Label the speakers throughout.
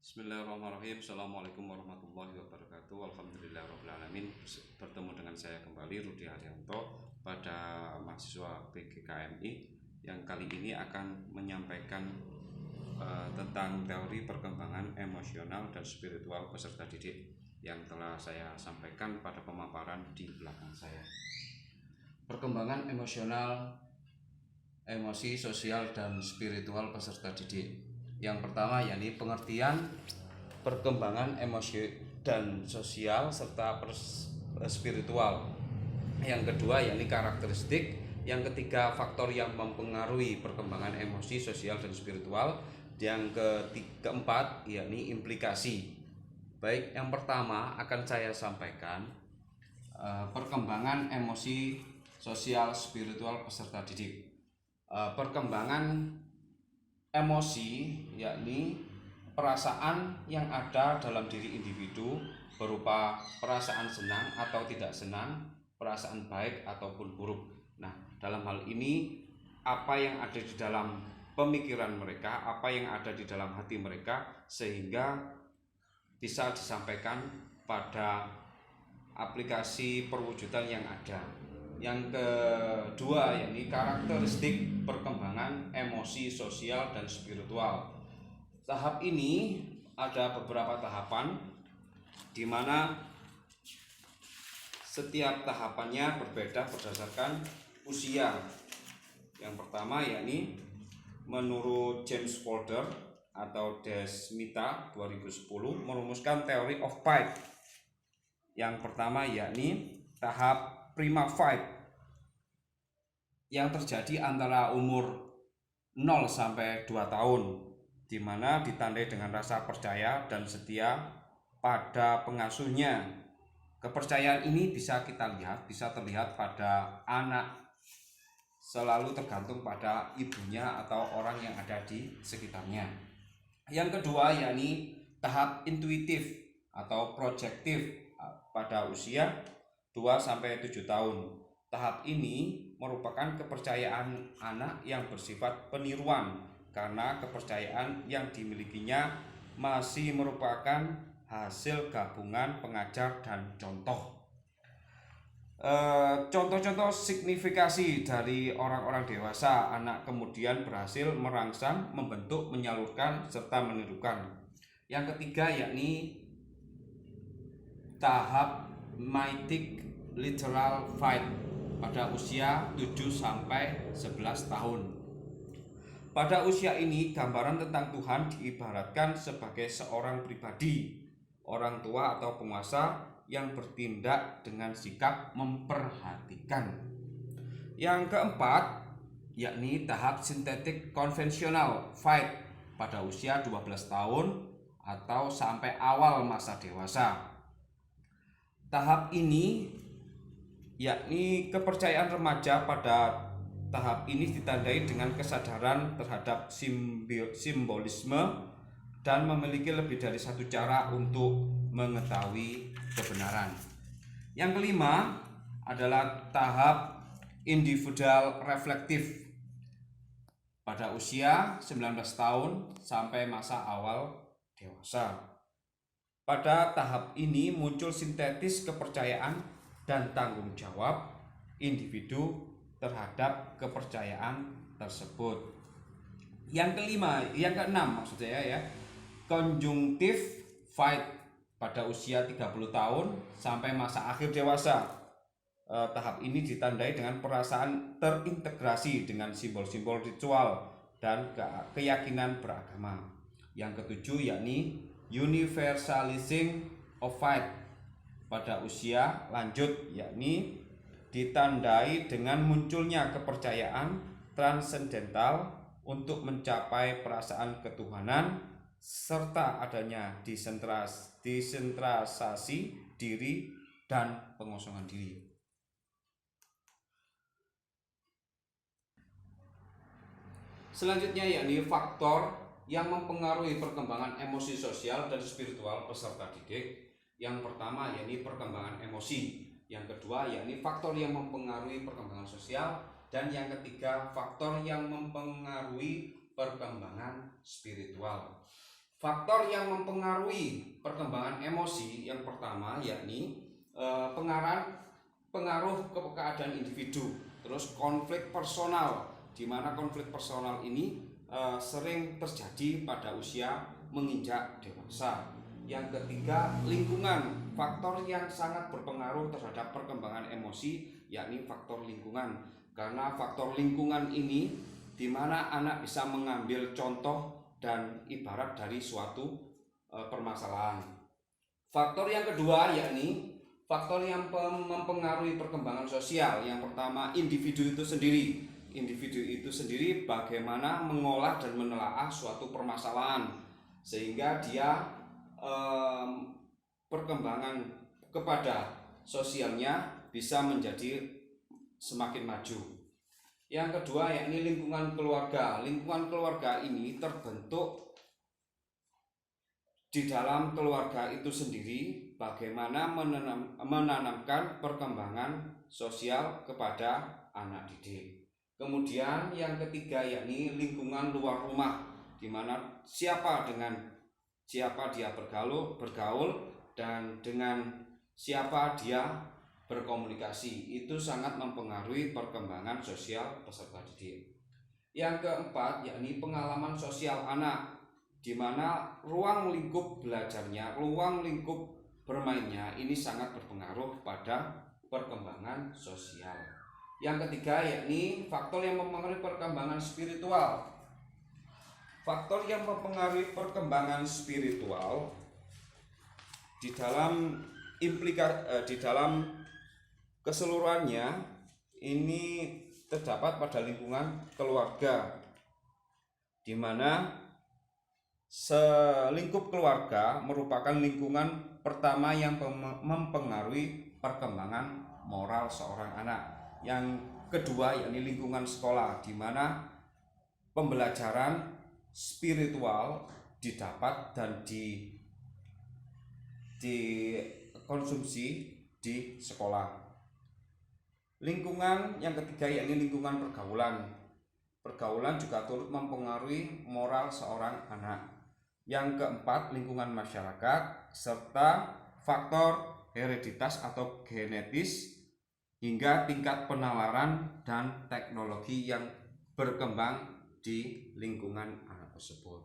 Speaker 1: Bismillahirrahmanirrahim. Assalamualaikum warahmatullahi wabarakatuh. Alhamdulillahirrahmanirrahim. Bertemu dengan saya kembali, Rudi Haryanto, pada mahasiswa PGKMI yang kali ini akan menyampaikan tentang teori perkembangan emosional dan spiritual peserta didik yang telah saya sampaikan pada pemaparan di belakang saya. Perkembangan emosional, emosi, sosial, dan spiritual peserta didik. Yang pertama yakni pengertian perkembangan emosi dan sosial serta spiritual. Yang kedua yakni karakteristik. Yang ketiga faktor yang mempengaruhi perkembangan emosi, sosial, dan spiritual. Yang keempat yakni implikasi. Baik, yang pertama akan saya sampaikan perkembangan emosi, sosial, spiritual peserta didik. Perkembangan emosi yakni perasaan yang ada dalam diri individu berupa perasaan senang atau tidak senang, perasaan baik ataupun buruk. Nah, dalam hal ini apa yang ada di dalam pemikiran mereka, apa yang ada di dalam hati mereka, sehingga bisa disampaikan pada aplikasi perwujudan yang ada. Yang kedua yakni karakteristik perkembangan emosi, sosial, dan spiritual. Tahap ini ada beberapa tahapan di mana setiap tahapannya berbeda berdasarkan usia. Yang pertama yakni menurut James Folder atau Desmita 2010 merumuskan Theory of Fight. Yang pertama yakni tahap prima fight yang terjadi antara umur 0 sampai 2 tahun, di mana ditandai dengan rasa percaya dan setia pada pengasuhnya. Kepercayaan ini bisa terlihat pada anak, selalu tergantung pada ibunya atau orang yang ada di sekitarnya. Yang kedua yakni tahap intuitif atau projektif pada usia 2 sampai 7 tahun. Tahap ini merupakan kepercayaan anak yang bersifat peniruan karena kepercayaan yang dimilikinya masih merupakan hasil gabungan pengajar dan contoh. Contoh-contoh signifikasi dari orang-orang dewasa, anak kemudian berhasil merangsang, membentuk, menyalurkan, serta menirukan. Yang ketiga yakni tahap mythic literal fight pada usia 7 sampai 11 tahun. Pada usia ini gambaran tentang Tuhan diibaratkan sebagai seorang pribadi, orang tua atau penguasa yang bertindak dengan sikap memperhatikan. Yang keempat yakni tahap sintetik konvensional fight pada usia 12 tahun atau sampai awal masa dewasa. Tahap ini yakni kepercayaan remaja. Pada tahap ini ditandai dengan kesadaran terhadap simbolisme dan memiliki lebih dari satu cara untuk mengetahui kebenaran. Yang kelima adalah tahap individual reflektif pada usia 19 tahun sampai masa awal dewasa. Pada tahap ini muncul sintetis kepercayaan dan tanggung jawab individu terhadap kepercayaan tersebut. Yang keenam maksud saya ya, konjungtif fight pada usia 30 tahun sampai masa akhir dewasa. Tahap ini ditandai dengan perasaan terintegrasi dengan simbol-simbol ritual dan keyakinan beragama. Yang ketujuh yakni universalizing of fight pada usia lanjut, yakni ditandai dengan munculnya kepercayaan transendental untuk mencapai perasaan ketuhanan serta adanya desentralisasi diri dan pengosongan diri. Selanjutnya yakni faktor yang mempengaruhi perkembangan emosi, sosial, dan spiritual peserta didik. Yang pertama yakni perkembangan emosi, yang kedua yakni faktor yang mempengaruhi perkembangan sosial, dan yang ketiga faktor yang mempengaruhi perkembangan spiritual. Faktor yang mempengaruhi perkembangan emosi yang pertama yakni pengaruh ke keadaan individu, terus konflik personal, di mana konflik personal ini sering terjadi pada usia menginjak dewasa. Yang ketiga, lingkungan, faktor yang sangat berpengaruh terhadap perkembangan emosi yakni faktor lingkungan, karena faktor lingkungan ini di mana anak bisa mengambil contoh dan ibarat dari suatu permasalahan. Faktor yang kedua yakni faktor yang mempengaruhi perkembangan sosial. Yang pertama, individu itu sendiri. Individu itu sendiri bagaimana mengolah dan menelaah suatu permasalahan sehingga dia perkembangan kepada sosialnya bisa menjadi semakin maju. Yang kedua yakni lingkungan keluarga. Lingkungan keluarga ini terbentuk di dalam keluarga itu sendiri, bagaimana menanamkan perkembangan sosial kepada anak didik. Kemudian yang ketiga yakni lingkungan luar rumah, di mana siapa dia bergaul dan dengan siapa dia berkomunikasi, itu sangat mempengaruhi perkembangan sosial peserta didik. Yang keempat yakni pengalaman sosial anak, di mana ruang lingkup belajarnya, ruang lingkup bermainnya ini sangat berpengaruh pada perkembangan sosial. Yang ketiga yakni faktor yang mempengaruhi perkembangan spiritual. Faktor yang mempengaruhi perkembangan spiritual di dalam keseluruhannya ini terdapat pada lingkungan keluarga, di mana selingkup keluarga merupakan lingkungan pertama yang mempengaruhi perkembangan moral seorang anak. Yang kedua yakni lingkungan sekolah, di mana pembelajaran spiritual didapat dan dikonsumsi di sekolah. Lingkungan yang ketiga yakni lingkungan pergaulan. Pergaulan juga turut mempengaruhi moral seorang anak. Yang keempat, lingkungan masyarakat serta faktor hereditas atau genetis hingga tingkat penalaran dan teknologi yang berkembang di lingkungan anak tersebut.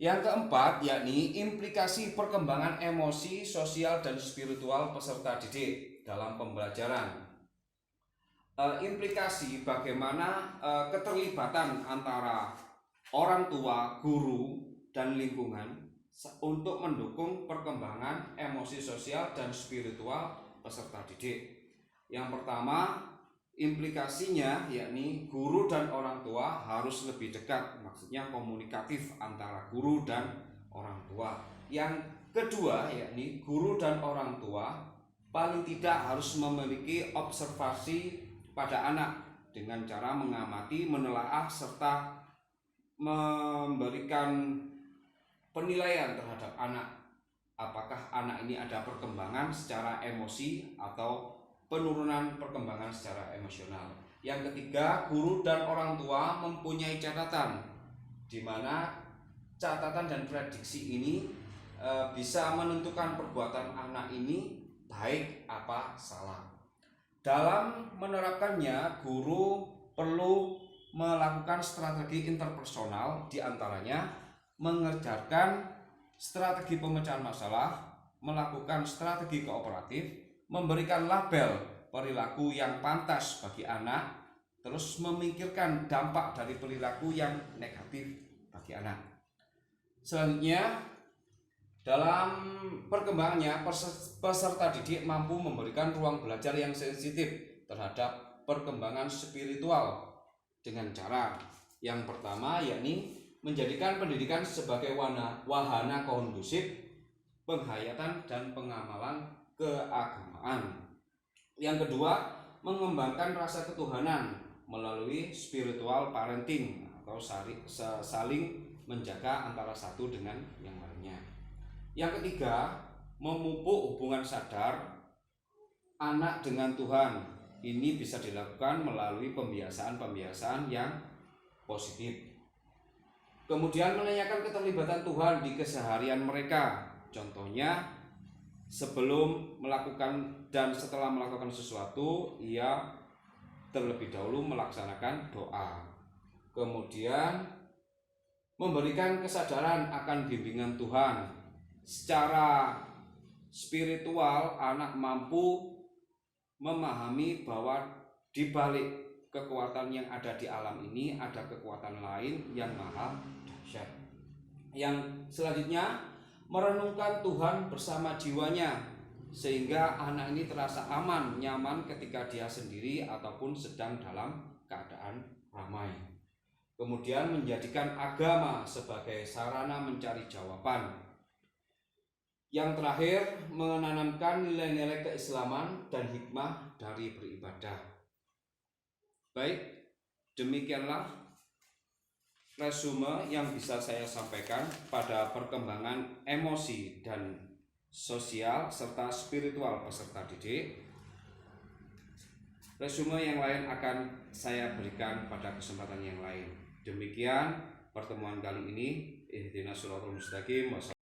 Speaker 1: Yang keempat yakni implikasi perkembangan emosi, sosial, dan spiritual peserta didik dalam pembelajaran. Implikasi bagaimana keterlibatan antara orang tua, guru, dan lingkungan untuk mendukung perkembangan emosi sosial dan spiritual peserta didik. Yang pertama, implikasinya yakni guru dan orang tua harus lebih dekat, maksudnya komunikatif antara guru dan orang tua. Yang kedua yakni guru dan orang tua paling tidak harus memiliki observasi pada anak dengan cara mengamati, menelaah, serta memberikan penilaian terhadap anak. Apakah anak ini ada perkembangan secara emosi atau penurunan perkembangan secara emosional. Yang ketiga, guru dan orang tua mempunyai catatan, di mana catatan dan prediksi ini bisa menentukan perbuatan anak ini baik apa salah. Dalam menerapkannya, guru perlu melakukan strategi interpersonal, diantaranya mengerjakan strategi pemecahan masalah, melakukan strategi kooperatif, memberikan label perilaku yang pantas bagi anak, terus memikirkan dampak dari perilaku yang negatif bagi anak. Selanjutnya, dalam perkembangannya, peserta didik mampu memberikan ruang belajar yang sensitif terhadap perkembangan spiritual dengan cara yang pertama yakni menjadikan pendidikan sebagai wahana kondusif penghayatan dan pengamalan keagamaan. Yang kedua, mengembangkan rasa ketuhanan melalui spiritual parenting atau saling menjaga antara satu dengan yang lainnya. Yang ketiga, memupuk hubungan sadar anak dengan Tuhan. Ini bisa dilakukan melalui pembiasaan-pembiasaan yang positif. Kemudian menanyakan keterlibatan Tuhan di keseharian mereka. Contohnya, sebelum melakukan dan setelah melakukan sesuatu, ia terlebih dahulu melaksanakan doa. Kemudian memberikan kesadaran akan bimbingan Tuhan. Secara spiritual, anak mampu memahami bahwa di balik kekuatan yang ada di alam ini ada kekuatan lain yang maha dahsyat. Yang selanjutnya, merenungkan Tuhan bersama jiwanya, sehingga anak ini terasa aman, nyaman ketika dia sendiri ataupun sedang dalam keadaan ramai. Kemudian menjadikan agama sebagai sarana mencari jawaban. Yang terakhir, menanamkan nilai-nilai keislaman dan hikmah dari beribadah. Baik, demikianlah resume yang bisa saya sampaikan pada perkembangan emosi dan sosial serta spiritual peserta didik. Resume yang lain akan saya berikan pada kesempatan yang lain. Demikian pertemuan kali ini. Ihdinas shiratal mustaqim.